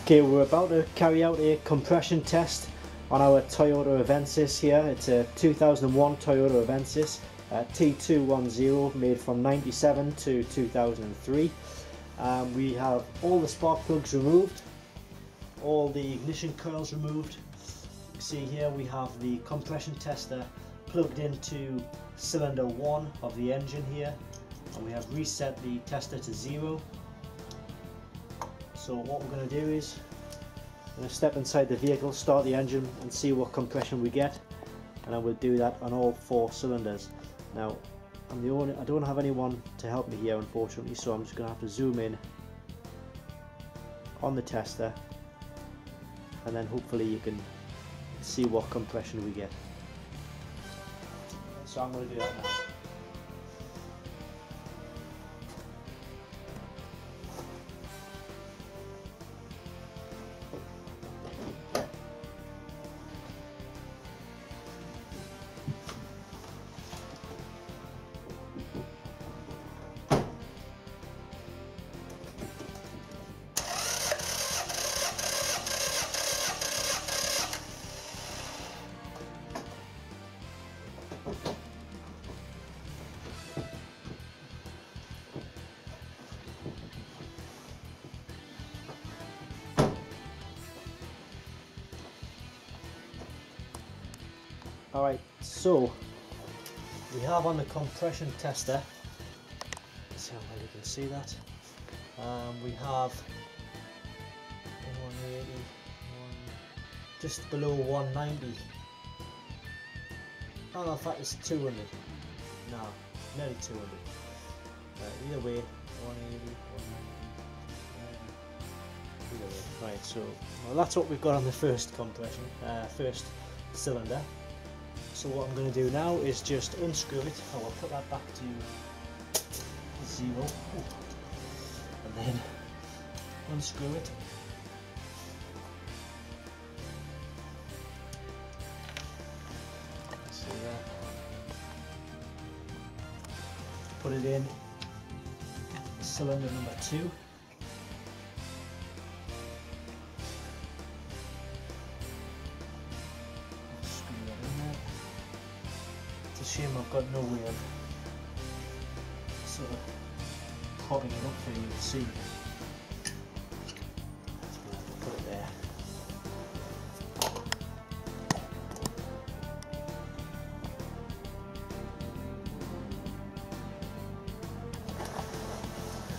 Okay, we're about to carry out a compression test on our Toyota Avensis here. It's a 2001 Toyota Avensis T210 made from 97 to 2003. We have all the spark plugs removed, all the ignition coils removed. You can see here we have the compression tester plugged into cylinder 1 of the engine here, and we have reset the tester to 0. So what we're going to do is I'm going to step inside the vehicle, start the engine and see what compression we get, and I will do that on all 4 cylinders. Now I don't have anyone to help me here unfortunately, so I'm just going to have to zoom in on the tester and then hopefully you can see what compression we get. So I'm going to do that now. Alright, so we have on the compression tester, let's see how well you can see that, we have 180, just below 190, oh no, in fact it's 200, no, nearly 200, either way, 180, 190, either way. Right, so well, that's what we've got on the first compression, first cylinder. So what I'm going to do now is just unscrew it. I will put that back to 0 and then unscrew it. See that? Put it in cylinder number 2. Shame I've got no way of sort of propping it up for you to see. Put it there.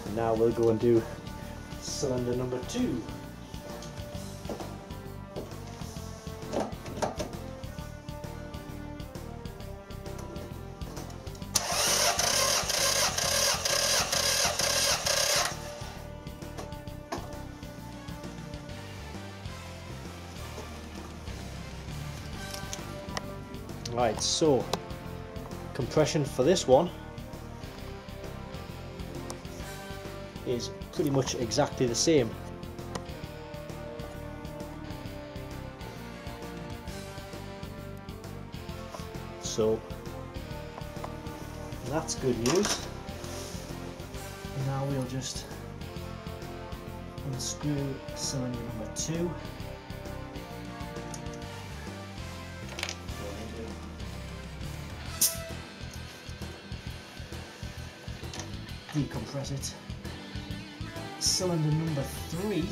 And now we'll go and do cylinder number 2. Right, so compression for this one is pretty much exactly the same. So that's good news. And now we'll just unscrew cylinder number 2. Decompress it. Cylinder number 3.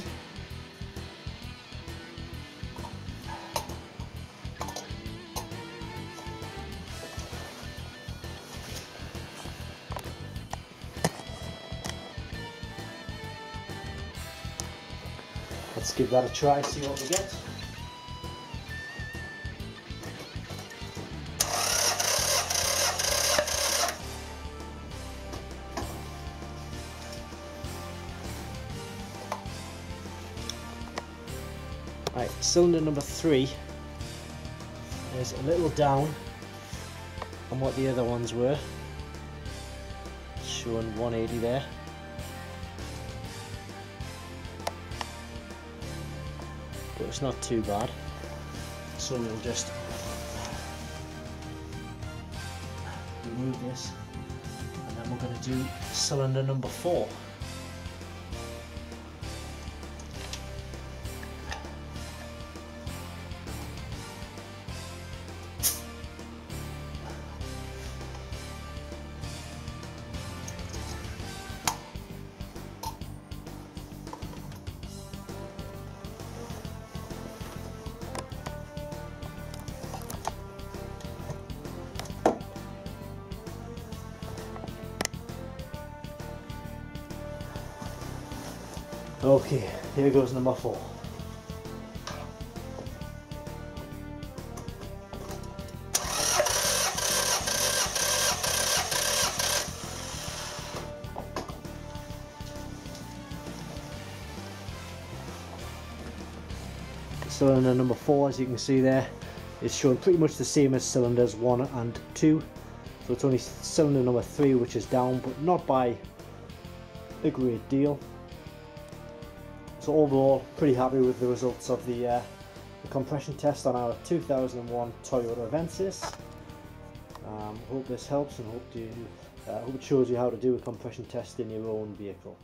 Let's give that a try, see what we get. Right, cylinder number 3 is a little down on what the other ones were, showing 180 there. But it's not too bad, so we'll just remove this and then we're going to do cylinder number 4. Okay, here goes number 4. Cylinder number 4, as you can see there, is showing pretty much the same as cylinders 1 and 2. So it's only cylinder number 3 which is down, but not by a great deal. So overall, pretty happy with the results of the compression test on our 2001 Toyota Avensis. Hope this helps, and hope it shows you how to do a compression test in your own vehicle.